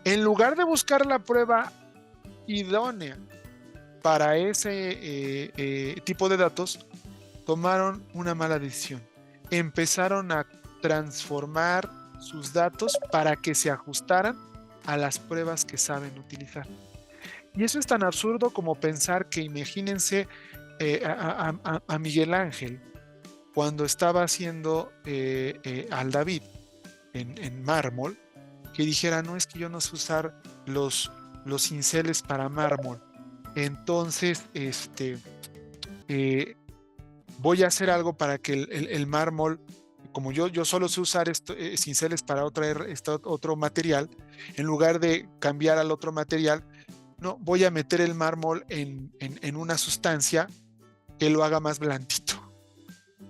en lugar de buscar la prueba idónea para ese tipo de datos, tomaron una mala decisión. Empezaron a transformar sus datos para que se ajustaran a las pruebas que saben utilizar. Y eso es tan absurdo como pensar que, imagínense a Miguel Ángel cuando estaba haciendo al David en mármol, que dijera, no, es que yo no sé usar los cinceles para mármol, entonces voy a hacer algo para que el mármol, como yo solo sé usar cinceles para otro material, en lugar de cambiar al otro material, no, voy a meter el mármol en una sustancia que lo haga más blandito.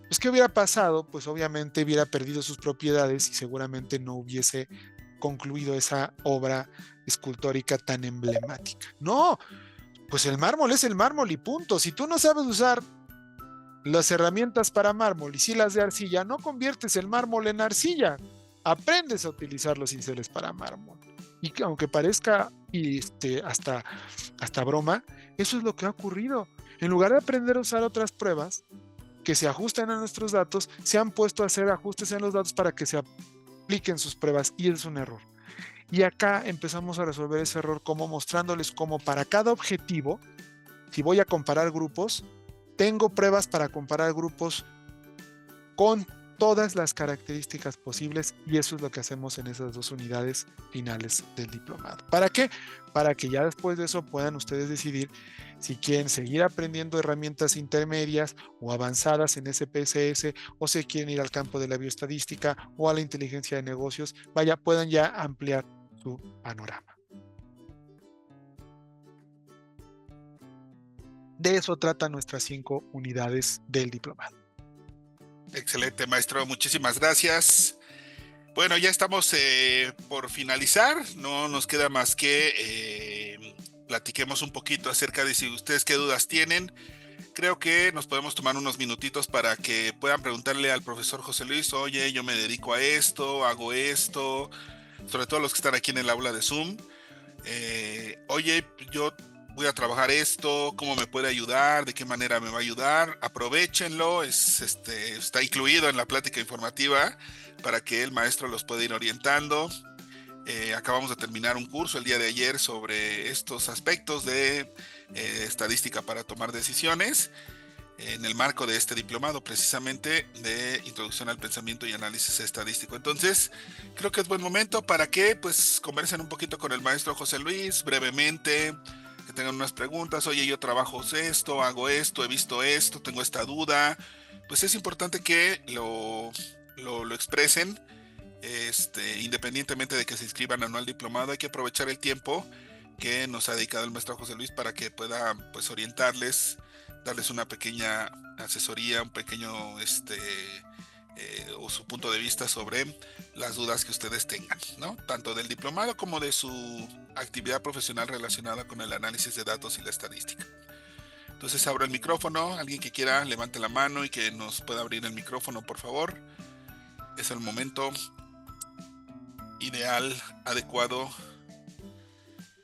Pues, ¿qué hubiera pasado? Pues obviamente hubiera perdido sus propiedades y seguramente no hubiese concluido esa obra escultórica tan emblemática. No, pues el mármol es el mármol y punto. Si tú no sabes usar las herramientas para mármol y sí las de arcilla, no conviertes el mármol en arcilla. aprendes a utilizar los cinceles para mármol. Y que aunque parezca hasta broma, eso es lo que ha ocurrido. En lugar de aprender a usar otras pruebas que se ajusten a nuestros datos, se han puesto a hacer ajustes en los datos para que se apliquen sus pruebas, y es un error. Y acá empezamos a resolver ese error como mostrándoles cómo para cada objetivo, si voy a comparar grupos, tengo pruebas para comparar grupos con todas las características posibles, y eso es lo que hacemos en esas 2 unidades finales del diplomado. ¿Para qué? Para que ya después de eso puedan ustedes decidir si quieren seguir aprendiendo herramientas intermedias o avanzadas en SPSS, o si quieren ir al campo de la bioestadística o a la inteligencia de negocios, puedan ya ampliar su panorama. De eso tratan nuestras 5 unidades del diplomado. Excelente, maestro, muchísimas gracias. Bueno, ya estamos por finalizar, no nos queda más que platiquemos un poquito acerca de si ustedes qué dudas tienen. Creo que nos podemos tomar unos minutitos para que puedan preguntarle al profesor José Luis: oye, yo me dedico a esto, hago esto, sobre todo los que están aquí en el aula de Zoom. Oye, yo voy a trabajar esto, ¿cómo me puede ayudar? ¿De qué manera me va a ayudar? Aprovéchenlo, está incluido en la plática informativa para que el maestro los pueda ir orientando. Acabamos de terminar un curso el día de ayer sobre estos aspectos de estadística para tomar decisiones, en el marco de este diplomado precisamente de Introducción al Pensamiento y Análisis Estadístico. Entonces, creo que es buen momento para que pues conversen un poquito con el maestro José Luis brevemente, que tengan unas preguntas. Oye, yo trabajo esto, hago esto, he visto esto, tengo esta duda. Pues es importante que lo expresen, independientemente de que se inscriban o no al diplomado. Hay que aprovechar el tiempo que nos ha dedicado el maestro José Luis para que pueda pues orientarles, darles una pequeña asesoría, un pequeño o su punto de vista sobre las dudas que ustedes tengan, ¿no? Tanto del diplomado como de su actividad profesional relacionada con el análisis de datos y la estadística. Entonces abro el micrófono. Alguien que quiera levante la mano y que nos pueda abrir el micrófono, por favor. Es el momento ideal, adecuado.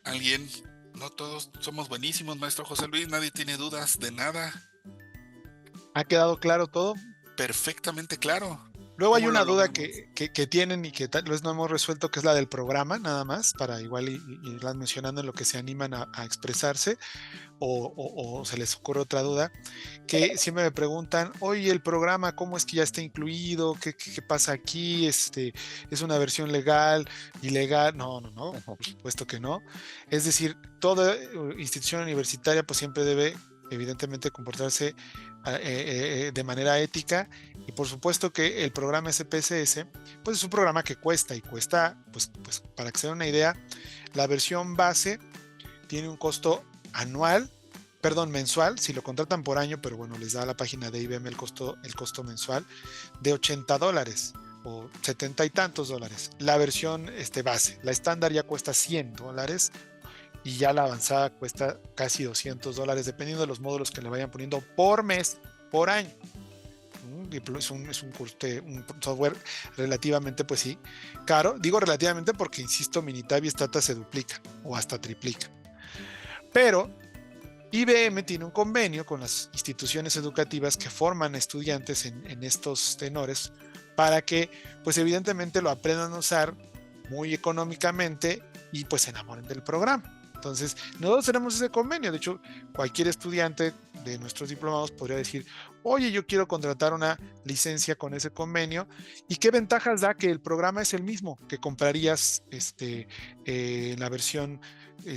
¿Alguien? No todos somos buenísimos, maestro José Luis, nadie tiene dudas de nada. ¿Ha quedado claro todo? Perfectamente claro. Luego hay una duda que tienen y que tal vez no hemos resuelto, que es la del programa, nada más, para igual irlas mencionando en lo que se animan a expresarse, o se les ocurre otra duda, que siempre me preguntan: oye, el programa, ¿cómo es que ya está incluido? ¿Qué pasa aquí? ¿Es una versión legal, ilegal? No, por supuesto que no. Es decir, toda institución universitaria pues siempre debe evidentemente comportarse de manera ética, y por supuesto que el programa SPSS pues es un programa que cuesta pues para que se den una idea, la versión base tiene un costo mensual, si lo contratan por año, pero bueno, les da a la página de IBM el costo mensual de $80 o 70 y tantos dólares. La versión base, la estándar ya cuesta $100, y ya la avanzada cuesta casi $200, dependiendo de los módulos que le vayan poniendo por mes, por año. Es un software relativamente, pues sí, caro. Digo relativamente porque, insisto, Minitab y Stata se duplican o hasta triplican. Pero IBM tiene un convenio con las instituciones educativas que forman estudiantes en estos tenores, para que pues evidentemente lo aprendan a usar muy económicamente y pues se enamoren del programa. Entonces, nosotros tenemos ese convenio. De hecho, cualquier estudiante de nuestros diplomados podría decir: oye, yo quiero contratar una licencia con ese convenio. ¿Y qué ventajas da? Que el programa es el mismo que comprarías en la versión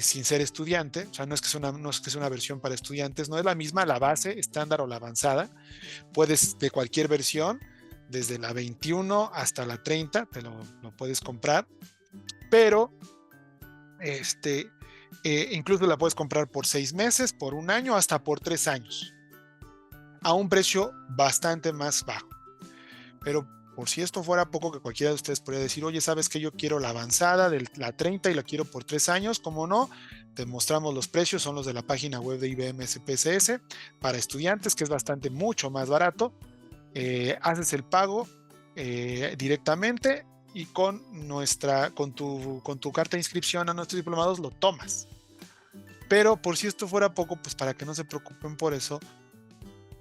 sin ser estudiante. O sea, no es que sea una versión para estudiantes, no es la misma, la base, estándar o la avanzada. Puedes, de cualquier versión, desde la 21 hasta la 30, te lo puedes comprar. Pero incluso la puedes comprar por 6 meses, por 1 año, hasta por 3 años, a un precio bastante más bajo. Pero por si esto fuera poco, que cualquiera de ustedes podría decir: oye, ¿sabes qué? Yo quiero la avanzada de la 30 y la quiero por 3 años. ¿Cómo no? Te mostramos los precios, son los de la página web de IBM SPSS para estudiantes, que es mucho más barato. Haces el pago directamente y con tu carta de inscripción a nuestros diplomados lo tomas. Pero por si esto fuera poco, pues para que no se preocupen por eso,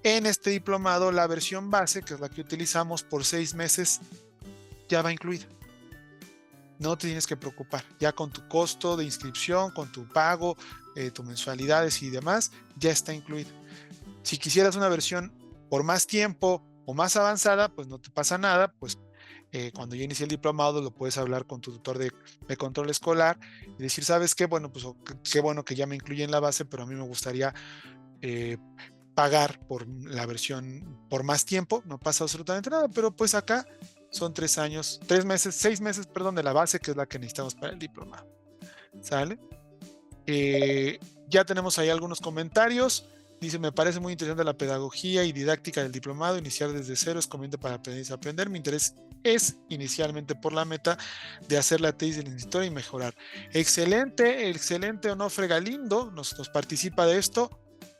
en este diplomado la versión base, que es la que utilizamos por 6 meses, ya va incluida. No te tienes que preocupar, ya con tu costo de inscripción, con tu pago, tus mensualidades y demás, ya está incluido. Si quisieras una versión por más tiempo o más avanzada, pues no te pasa nada, pues cuando ya inicie el diplomado lo puedes hablar con tu tutor de control escolar y decir, ¿sabes qué? Bueno, pues qué bueno que ya me incluyen la base, pero a mí me gustaría pagar por la versión por más tiempo, no pasa absolutamente nada, pero pues acá son 6 meses, perdón, de la base, que es la que necesitamos para el diplomado. ¿Sale? Ya tenemos ahí algunos comentarios. Dice, me parece muy interesante la pedagogía y didáctica del diplomado. Iniciar desde cero es conveniente para aprender. Mi interés es inicialmente por la meta de hacer la tesis de licenciatura y mejorar. Excelente, excelente, Onofre Galindo nos participa de esto.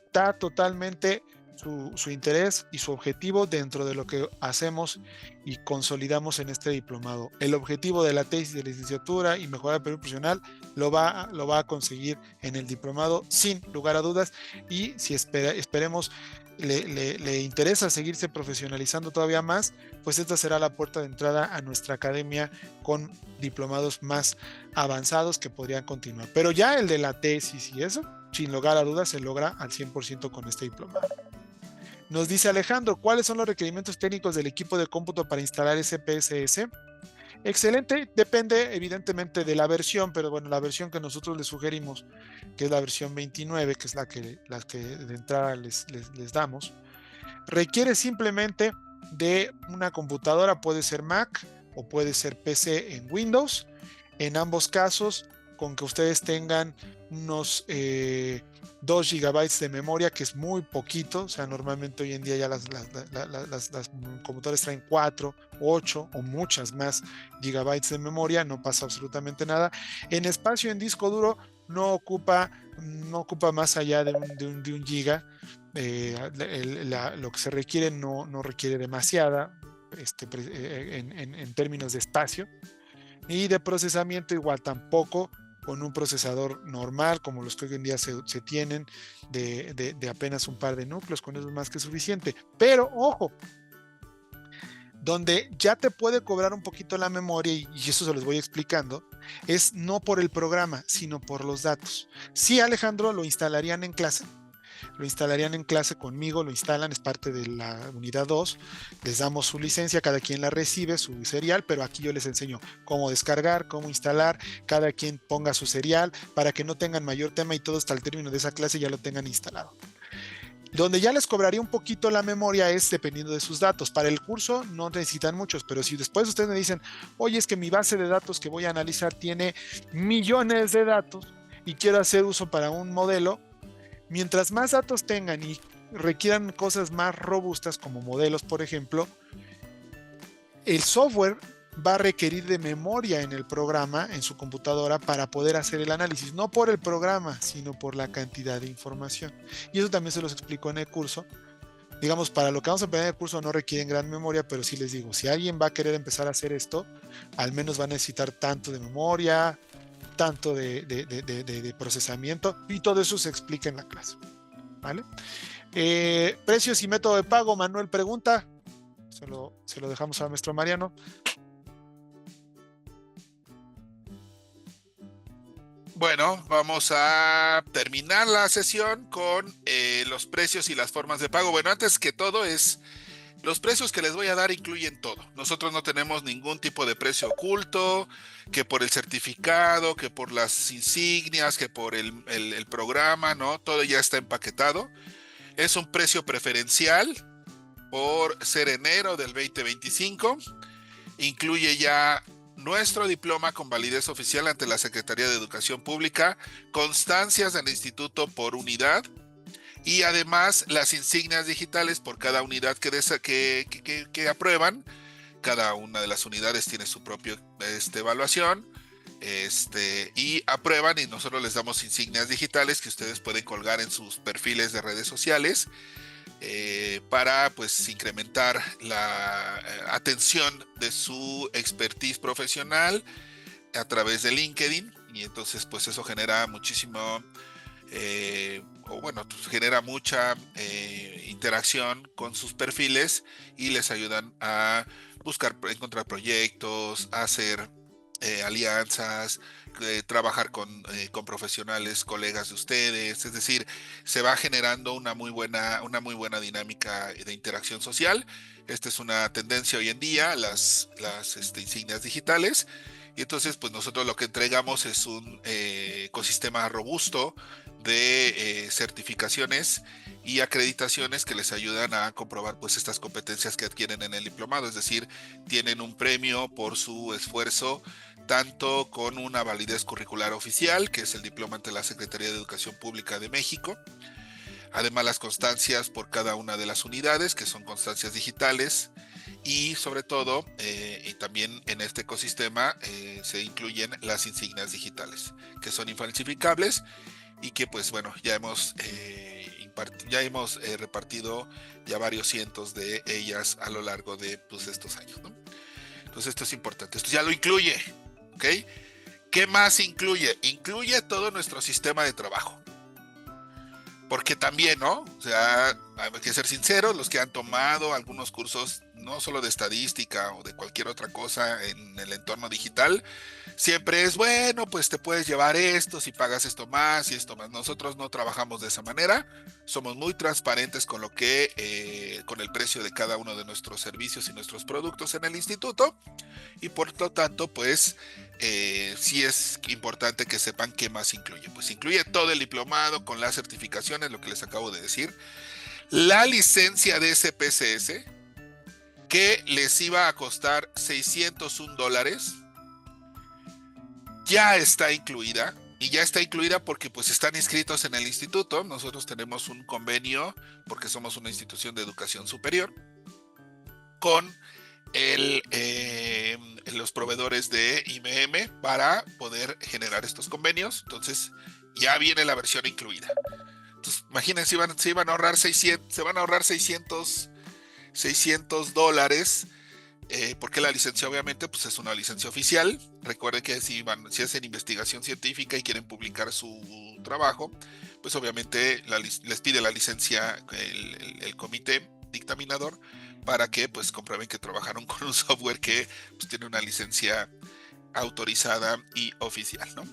Está totalmente su interés y su objetivo dentro de lo que hacemos y consolidamos en este diplomado. El objetivo de la tesis de licenciatura y mejorar el perfil profesional lo va a conseguir en el diplomado sin lugar a dudas, y si esperemos le interesa seguirse profesionalizando todavía más, pues esta será la puerta de entrada a nuestra academia con diplomados más avanzados que podrían continuar. Pero ya el de la tesis y eso, sin lugar a dudas, se logra al 100% con este diplomado. Nos dice Alejandro, ¿cuáles son los requerimientos técnicos del equipo de cómputo para instalar SPSS? Excelente, depende evidentemente de la versión, pero bueno, la versión que nosotros les sugerimos, que es la versión 29, que es la que de entrada les damos, requiere simplemente de una computadora, puede ser Mac o puede ser PC en Windows. En ambos casos, con que ustedes tengan unos 2 gigabytes de memoria, que es muy poquito, o sea, normalmente hoy en día ya las computadoras traen 4, 8 o muchas más gigabytes de memoria, no pasa absolutamente nada. En espacio en disco duro no ocupa más allá de un giga. Lo que se requiere no requiere demasiada en términos de espacio, y de procesamiento igual tampoco, con un procesador normal como los que hoy en día se tienen de apenas un par de núcleos, con eso es más que suficiente. Pero ojo, donde ya te puede cobrar un poquito la memoria, y eso se los voy explicando, es no por el programa, sino por los datos. Sí, Alejandro, lo instalarían en clase conmigo, lo instalan, es parte de la unidad 2, les damos su licencia, cada quien la recibe, su serial, pero aquí yo les enseño cómo descargar, cómo instalar, cada quien ponga su serial para que no tengan mayor tema y todo hasta el término de esa clase ya lo tengan instalado. Donde ya les cobraría un poquito la memoria es dependiendo de sus datos. Para el curso no necesitan muchos, pero si después ustedes me dicen, oye, es que mi base de datos que voy a analizar tiene millones de datos y quiero hacer uso para un modelo, mientras más datos tengan y requieran cosas más robustas como modelos, por ejemplo, el software va a requerir de memoria en el programa, en su computadora, para poder hacer el análisis, no por el programa, sino por la cantidad de información. Y eso también se los explico en el curso. Digamos, para lo que vamos a aprender en el curso no requieren gran memoria, pero sí les digo, si alguien va a querer empezar a hacer esto, al menos va a necesitar tanto de memoria, tanto de procesamiento, y todo eso se explica en la clase. ¿Vale? Precios y método de pago, Manuel pregunta. Se lo dejamos a nuestro Mariano. Bueno, vamos a terminar la sesión con los precios y las formas de pago. Bueno, antes que todo los precios que les voy a dar incluyen todo. Nosotros no tenemos ningún tipo de precio oculto, que por el certificado, que por las insignias, que por el programa, ¿no? Todo ya está empaquetado. Es un precio preferencial por ser enero del 2025. Incluye ya nuestro diploma con validez oficial ante la Secretaría de Educación Pública, constancias del instituto por unidad, y además las insignias digitales por cada unidad que aprueban. Cada una de las unidades tiene su propia evaluación, y aprueban, y nosotros les damos insignias digitales que ustedes pueden colgar en sus perfiles de redes sociales. para pues incrementar la atención de su expertise profesional a través de LinkedIn, y entonces pues eso genera muchísimo, o bueno, pues genera mucha interacción con sus perfiles y les ayudan a encontrar proyectos, a hacer alianzas, trabajar con profesionales, colegas de ustedes, es decir, se va generando una muy buena dinámica de interacción social. Esta es una tendencia hoy en día, las insignias digitales, y entonces pues nosotros lo que entregamos es un ecosistema robusto de certificaciones y acreditaciones que les ayudan a comprobar pues estas competencias que adquieren en el diplomado, es decir, tienen un premio por su esfuerzo, tanto con una validez curricular oficial, que es el diploma ante la Secretaría de Educación Pública de México, además las constancias por cada una de las unidades, que son constancias digitales, y sobre todo, y también en este ecosistema se incluyen las insignias digitales, que son infalsificables y que pues bueno, ya hemos repartido ya varios cientos de ellas a lo largo de pues, estos años, ¿no? Entonces esto es importante, esto ya lo incluye, ¿ok? ¿Qué más incluye? Incluye todo nuestro sistema de trabajo. Porque también, ¿no? O sea, hay que ser sinceros, los que han tomado algunos cursos, no solo de estadística o de cualquier otra cosa en el entorno digital, siempre es, bueno, pues te puedes llevar esto si pagas esto más y esto más. Nosotros no trabajamos de esa manera, somos muy transparentes con con el precio de cada uno de nuestros servicios y nuestros productos en el instituto, y por lo tanto, pues sí es importante que sepan qué más incluye. Pues incluye todo el diplomado con las certificaciones, lo que les acabo de decir, la licencia de SPSS, que les iba a costar $601, ya está incluida. Y ya está incluida porque pues están inscritos en el instituto. Nosotros tenemos un convenio porque somos una institución de educación superior con los proveedores de IBM para poder generar estos convenios. Entonces ya viene la versión incluida. Entonces imagínense, se van a ahorrar 600, se van a ahorrar $600, porque la licencia obviamente pues es una licencia oficial. Recuerden que si hacen investigación científica y quieren publicar su trabajo, pues obviamente les pide la licencia el comité dictaminador para que pues comprueben que trabajaron con un software que pues, tiene una licencia autorizada y oficial, ¿no?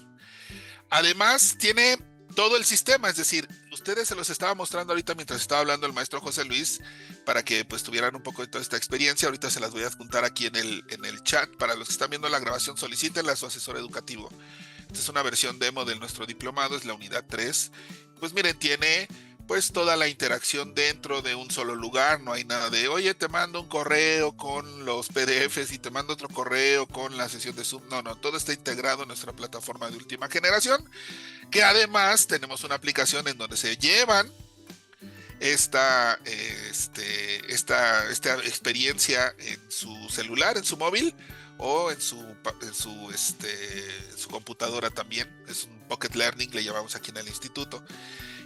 Además tiene todo el sistema, es decir, ustedes se los estaba mostrando ahorita mientras estaba hablando el maestro José Luis, para que pues tuvieran un poco de toda esta experiencia. Ahorita se las voy a adjuntar aquí en el chat. Para los que están viendo la grabación, solicítenla a su asesor educativo. Esta es una versión demo de nuestro diplomado, es la unidad 3. Pues miren, tiene pues toda la interacción dentro de un solo lugar. No hay nada de, oye, te mando un correo con los PDFs y te mando otro correo con la sesión de Zoom. No, todo está integrado en nuestra plataforma de última generación, que además tenemos una aplicación en donde se llevan esta experiencia en su celular, en su móvil o en su computadora también. Es un Pocket Learning, le llamamos aquí en el instituto.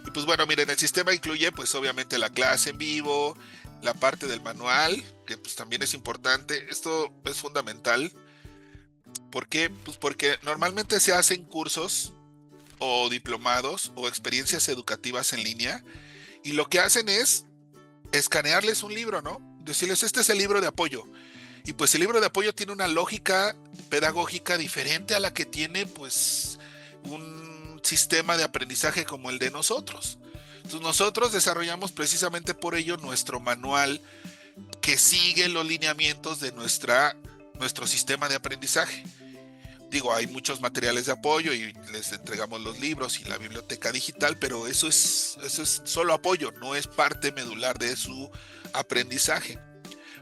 Y pues bueno, miren, el sistema incluye pues obviamente la clase en vivo, la parte del manual, que pues también es importante. Esto es fundamental. ¿Por qué? Pues porque normalmente se hacen cursos o diplomados o experiencias educativas en línea, y lo que hacen es escanearles un libro, ¿no? Decirles, este es el libro de apoyo. Y pues el libro de apoyo tiene una lógica pedagógica diferente a la que tiene pues un sistema de aprendizaje como el de nosotros. Entonces nosotros desarrollamos precisamente por ello nuestro manual que sigue los lineamientos de nuestro sistema de aprendizaje. Digo, hay muchos materiales de apoyo y les entregamos los libros y la biblioteca digital, pero eso es solo apoyo, no es parte medular de su aprendizaje.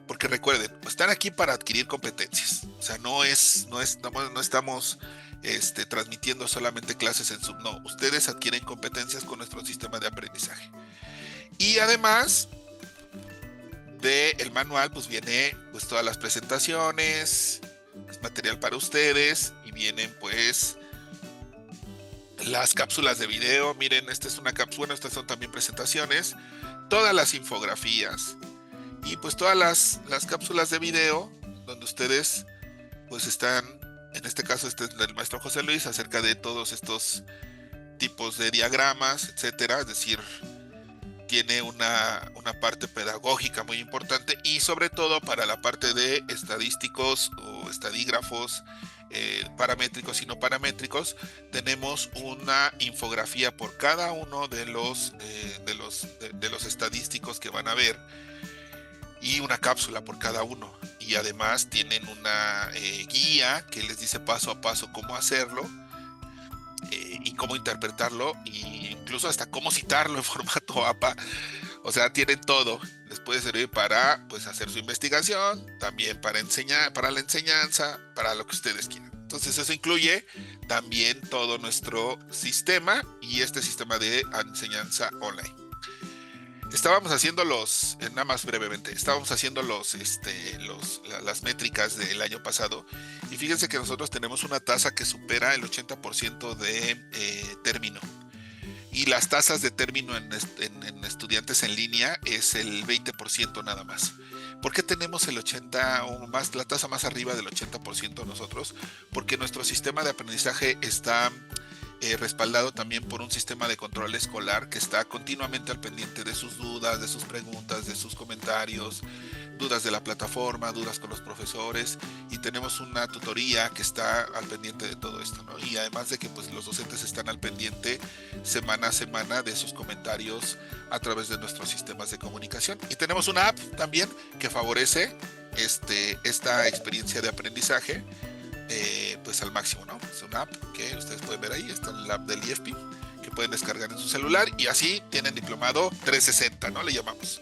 Porque recuerden, están aquí para adquirir competencias. O sea, no estamos transmitiendo solamente clases en Zoom. No, ustedes adquieren competencias con nuestro sistema de aprendizaje. Y además del manual, pues viene pues todas las presentaciones, es material para ustedes, y vienen pues las cápsulas de video. Miren, esta es una cápsula, estas son también presentaciones todas las infografías y pues todas las cápsulas de video donde ustedes pues están, en este caso este es del maestro José Luis, acerca de todos estos tipos de diagramas, etcétera. Es decir, tiene una parte pedagógica muy importante y sobre todo para la parte de estadísticos o estadígrafos, paramétricos y no paramétricos, tenemos una infografía por cada uno de los estadísticos que van a ver y una cápsula por cada uno, y además tienen una guía que les dice paso a paso cómo hacerlo, y cómo interpretarlo, e incluso hasta cómo citarlo en formato APA. O sea, tienen todo. Les puede servir para pues hacer su investigación, también para enseñar, para la enseñanza, para lo que ustedes quieran. Entonces eso incluye también todo nuestro sistema y este sistema de enseñanza online. Estábamos haciendo nada más brevemente, estábamos haciendo las métricas del año pasado, y fíjense que nosotros tenemos una tasa que supera el 80% de término, y las tasas de término en estudiantes en línea es el 20% nada más. ¿Por qué tenemos el 80 o más, la tasa más arriba del 80% nosotros? Porque nuestro sistema de aprendizaje está respaldado también por un sistema de control escolar que está continuamente al pendiente de sus dudas, de sus preguntas, de sus comentarios, dudas de la plataforma, dudas con los profesores, y tenemos una tutoría que está al pendiente de todo esto, ¿no? Y además de que pues los docentes están al pendiente semana a semana de sus comentarios a través de nuestros sistemas de comunicación. Y tenemos una app también que favorece esta experiencia de aprendizaje pues al máximo, ¿no? Es una app que ustedes pueden ver ahí, está en la app del IFP, que pueden descargar en su celular, y así tienen diplomado 360, ¿no? Le llamamos.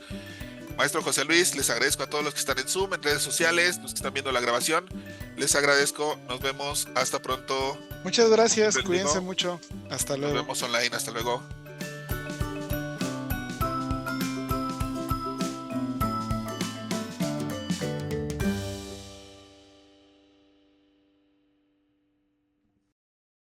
Maestro José Luis, les agradezco a todos los que están en Zoom, en redes sociales, los que están viendo la grabación, les agradezco, nos vemos, hasta pronto. Muchas gracias, cuídense mucho, hasta luego. Nos vemos online, hasta luego.